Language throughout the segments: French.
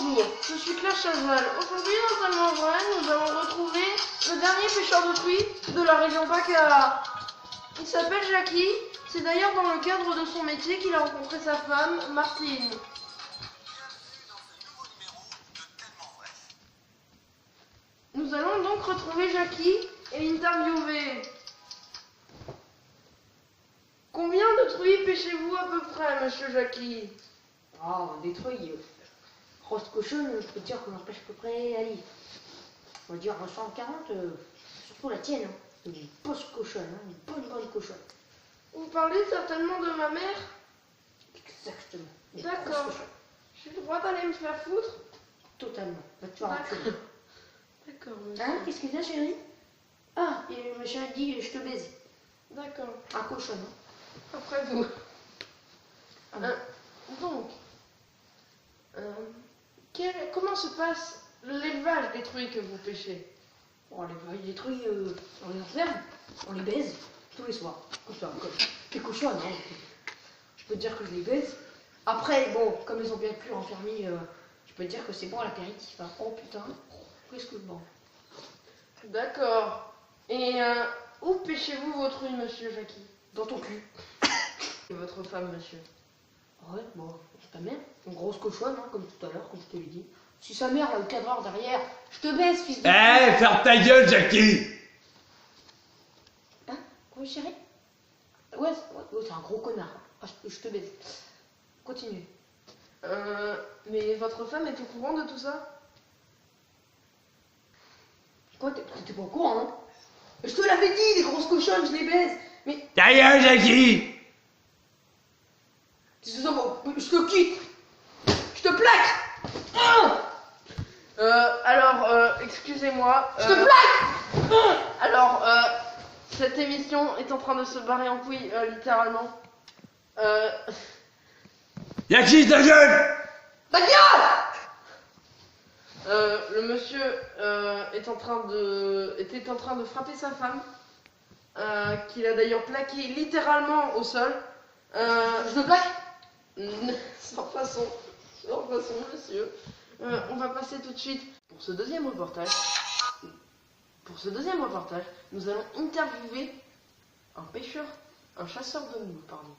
Bonjour, je suis Claire Chazal. Aujourd'hui, dans Tellement Vrai, nous allons retrouver le dernier pêcheur de truies de la région PACA. Il s'appelle Jackie. C'est d'ailleurs dans le cadre de son métier qu'il a rencontré sa femme, Martine. Nous allons donc retrouver Jackie et l'interviewer. Combien de truies pêchez-vous à peu près, monsieur Jackie? Ah, des truies, grosse cochonne, je peux te dire qu'on en pêche à peu près, allez, on va dire 140, surtout la tienne, hein. C'est une grosse cochonne, hein, une bonne cochonne. Vous parlez certainement de ma mère? Exactement. D'accord. J'ai le droit d'aller me faire foutre? Totalement. Va te faire enculer. D'accord, monsieur. Hein, qu'est-ce que t'as, chérie? Ah, et le machin dit je te baise. D'accord. Un cochon, hein. Après vous. Ah bon. Donc, comment se passe l'élevage des truies que vous pêchez? Bon, les truies, on les enferme, on les baise tous les soirs. Comme ça, comme les cochons, hein. Je peux te dire que je les baise. Après, bon, comme ils ont bien pu enfermer, je peux te dire que c'est bon à l'apéritif. Hein. Oh putain, qu'est-ce que bon. D'accord. Et où pêchez-vous vos truies, monsieur Jackie? Dans ton cul. Et votre femme, monsieur? Ouais, bon, c'est ta mère, une grosse cochonne, hein, comme tout à l'heure, comme je te l'ai dit. Si sa mère a le cadreur derrière, je te baisse, fils de... Eh, ferme ta gueule, Jackie! Hein? Quoi, chérie? Ouais, c'est un gros connard. Ah, je te baisse. Continue. Mais votre femme est au courant de tout ça? Quoi, t'es pas au courant, hein? Je te l'avais dit, les grosses cochonnes, je les baise. Mais... Ta gueule, Jackie! C'est ça, bon, je te quitte. Je te plaque. Alors, excusez-moi. Je te plaque. Alors, cette émission est en train de se barrer en couille, littéralement. Jackie, ta gueule! Ta gueule. Le monsieur était en train de frapper sa femme, qu'il a d'ailleurs plaqué littéralement au sol. Je te plaque. Sans façon, monsieur. On va passer tout de suite pour ce deuxième reportage. Nous allons interviewer un chasseur de moules, pardon.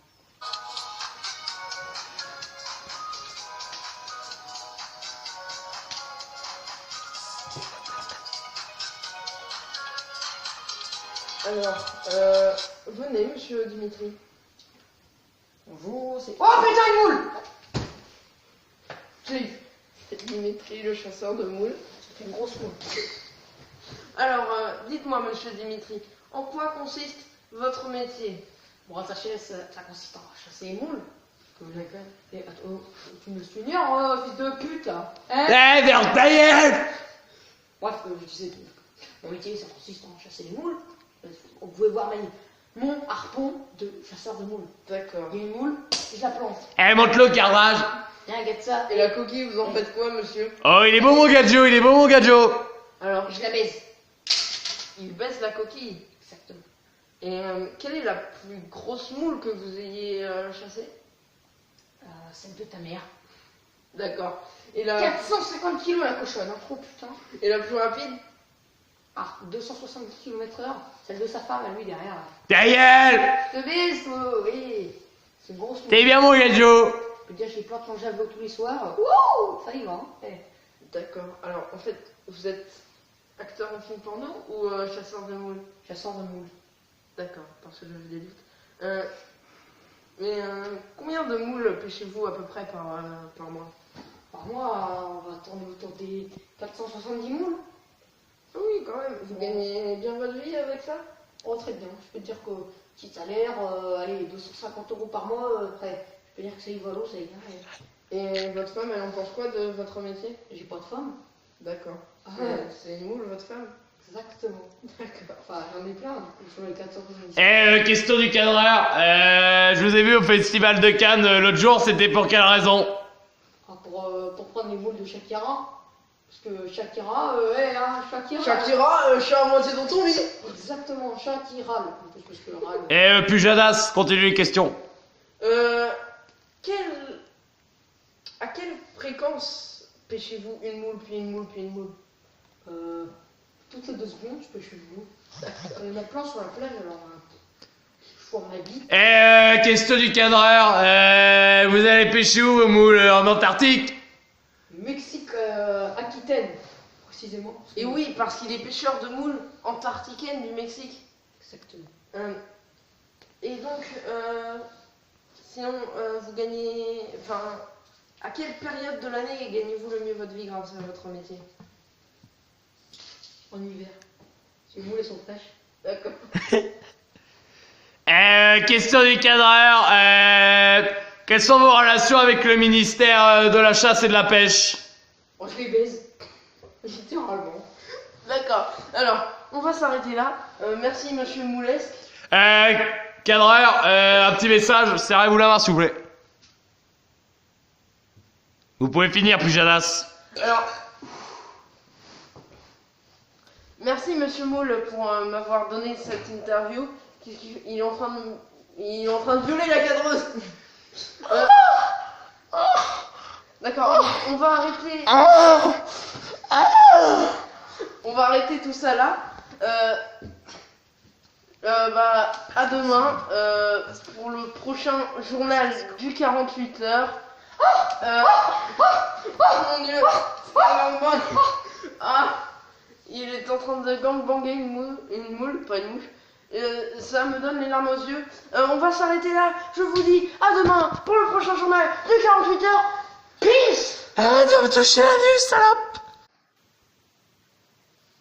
Alors, venez, monsieur Dimitri. Bonjour, c'est... Oh putain, une moule. C'est Dimitri, le chasseur de moules. C'est une grosse moule. Alors, dites-moi, monsieur Dimitri, en quoi consiste votre métier? Bon, ça consiste en chasser les moules. Et, attends, tu me souviens, fils de pute, là. Hein? Eh, ferme ta gueule! Bref, je disais que mon métier, ça consiste en chasser les moules. Vous pouvez voir mon harpon de chasseur de moules. D'accord. Il y a une moule, je la plante. Eh, monte-le au carrelage! Viens, regarde ça. Et la coquille, vous en faites quoi, monsieur? Oh, il est beau mon gadjo, il est beau mon gadjo! Alors, Je la baise. il baisse la coquille. Exactement. Et quelle est la plus grosse moule que vous ayez chassée? Celle de ta mère. D'accord. Et la 450 kilos la cochonne, hein, trop putain. plus rapide? Ah, 270 km/h. Celle de sa femme, à lui, derrière. Là. Ta gueule! Je te baise, toi, oui. C'est une grosse moule. T'es bien mon gadjo! Je peux dire, je les plante mon javelot tous les soirs. Wouh, ça y va, hein. D'accord. Alors, en fait, vous êtes acteur en film porno ou chasseur de moules? Chasseur de moules. D'accord, parce que j'avais des doutes. Mais combien de moules pêchez-vous à peu près par mois? Par mois, on va tourner autour des 470 moules. Ah oui, quand même. Vous gagnez bien votre vie avec ça? Oh, très bien. Je peux te dire que petit salaire, allez, 250 € par mois, après, je peux dire que c'est évalué, c'est bien. Et votre femme, elle en pense quoi de votre métier? J'ai pas de femme. D'accord. Ah, C'est une moule, votre femme? exactement. D'accord. Enfin, j'en ai plein, sur les 470. Eh, question du cadreur. Je vous ai vu au festival de Cannes l'autre jour, c'était pour quelle raison? Ah, pour prendre les moules de Shakira. Parce que Shakira, Shakira. Shakira, je suis à moitié dans ton lit. Exactement, Shakira. En plus, parce que le râle. Eh, Pujadas, continue les questions. À quelle fréquence pêchez-vous une moule, puis une moule, puis une moule? Toutes les 2 secondes, je pêche une moule. Ma planche sur la plage, alors je fourre ma bite. Question du cadreur. Vous allez pêcher où vos moules? En Antarctique? Mexique, Aquitaine, précisément. Et oui, parce qu'il est pêcheur de moules antarcticaines du Mexique. Exactement. Et donc, sinon, vous gagnez... Enfin, à quelle période de l'année gagnez-vous le mieux votre vie grâce à votre métier? En hiver. Les moules, elles sont fraîches. D'accord. Question du cadreur. Quelles sont vos relations avec le ministère de la chasse et de la pêche? Oh, je les baise. Littéralement. D'accord. Alors, on va s'arrêter là. Merci, monsieur Moulesque. Cadreur, un petit message, serrez-vous la main s'il vous plaît. Vous pouvez finir, Pujadas. Alors, merci, monsieur Moule, pour m'avoir donné cette interview. Il est en train de violer la cadreuse. D'accord, on va arrêter. On va arrêter tout ça là. Bah, à demain pour le prochain journal du 48 heures. Mon Dieu, il est en train de gangbanger une moule, pas une mouche. Ça me donne les larmes aux yeux. On va s'arrêter là. Je vous dis à demain pour le prochain journal du 48 heures. Peace. Arrête de me toucher la nuit, salope.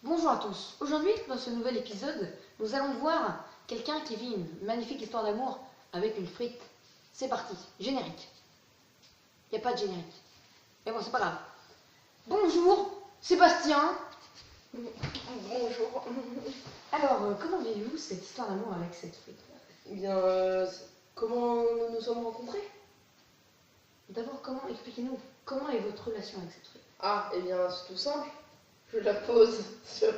Bonjour à tous. Aujourd'hui, dans ce nouvel épisode, nous allons voir quelqu'un qui vit une magnifique histoire d'amour avec une frite. C'est parti, générique. Il n'y a pas de générique. Mais bon, c'est pas grave. Bonjour, Sébastien. Bonjour. Alors, comment vivez-vous cette histoire d'amour avec cette frite? Eh bien, comment nous nous sommes rencontrés? D'abord, expliquez-nous, comment est votre relation avec cette frite? Ah, eh bien, c'est tout simple. Je la pose sur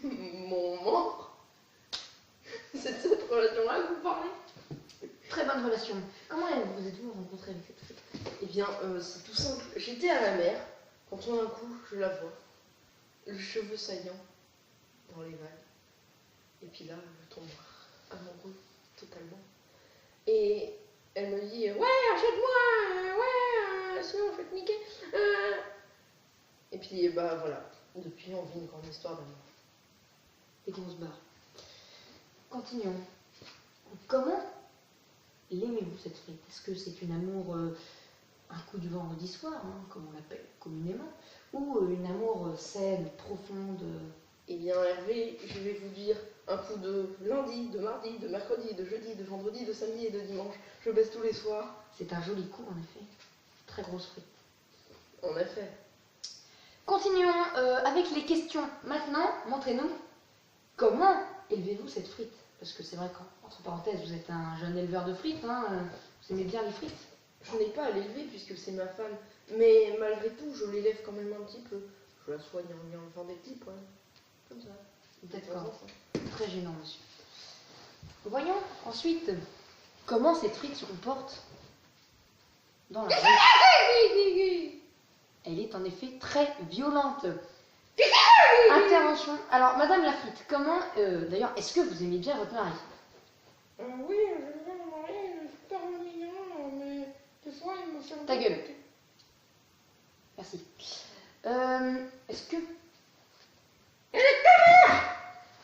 mon membre. C'est de cette relation-là que vous parlez? Très bonne relation. Comment vous êtes-vous rencontrés avec cette frite? Eh bien, c'est tout simple. J'étais à la mer, quand tout d'un coup, je la vois. Le cheveu saillant dans les vagues. Et puis là, je tombe amoureux, totalement. Et elle me dit, ouais, achète-moi, ouais, sinon je vais te niquer. Et puis, bah voilà. Depuis, on vit une grande histoire d'amour. Et qu'on se barre. Continuons. Comment l'aimez-vous cette frite? Est-ce que c'est une amour, un coup du vendredi soir, hein, comme on l'appelle communément, ou une amour saine, profonde? Eh bien, Hervé, je vais vous dire un coup de lundi, de mardi, de mercredi, de jeudi, de vendredi, de samedi et de dimanche. Je baisse tous les soirs. C'est un joli coup, en effet. Très grosse frite. En effet. Continuons avec les questions. Maintenant, montrez-nous comment élevez-vous cette frite? Parce que c'est vrai qu'entre parenthèses, vous êtes un jeune éleveur de frites, hein, vous aimez bien les frites. Je n'ai pas à l'élever puisque c'est ma femme, mais malgré tout, je l'élève quand même un petit peu. Je la soigne en lui enlevant des petits poils. Comme ça. D'accord. Très gênant, monsieur. Voyons ensuite comment cette frite se comporte dans la rue. Elle est en effet très violente. Intervention. Alors, Madame la frite, comment... D'ailleurs, est-ce que vous aimez bien votre mari? Oui, j'aime bien mon mari, il est super mignon, mais des fois il me fait un Ta peu gueule. péter. Merci. Est-ce que...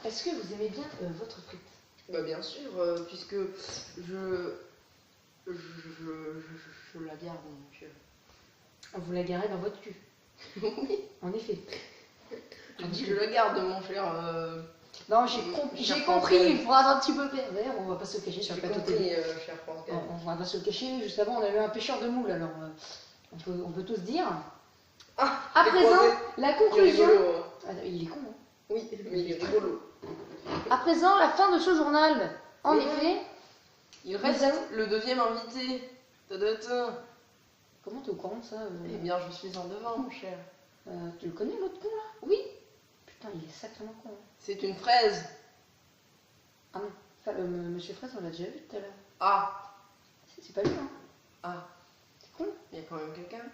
Est-ce que vous aimez bien votre frite? Bah bien sûr, puisque je la garde, donc... Vous la garez dans votre cul. Oui, En effet. je dis je la garde, mon cher... Non, cher j'ai Français. compris une phrase un petit peu pervers, on va pas se cacher sur J'ai le plateau compris, télé. cher Français. On va pas se le cacher, juste avant on avait un pêcheur de moules, alors on peut tous dire. Ah, À j'ai présent, croisé. la Il est conclusion... rigolo, hein. Ah, il est con, hein. Oui, mais il est rigolo. À présent, la fin de ce journal. En Oui. effet, Il reste le deuxième invité. Ta-da-ta. comment t'es au courant de ça Eh bien, je suis en devant, mon cher. Tu le connais l'autre con là? Oui, Putain, il est sacrément con. Hein. c'est une fraise. Ah non, enfin, Monsieur Fraisse, on l'a déjà vu tout à l'heure. Ah, C'est pas lui, hein. ah, C'est con. il y a quand même quelqu'un.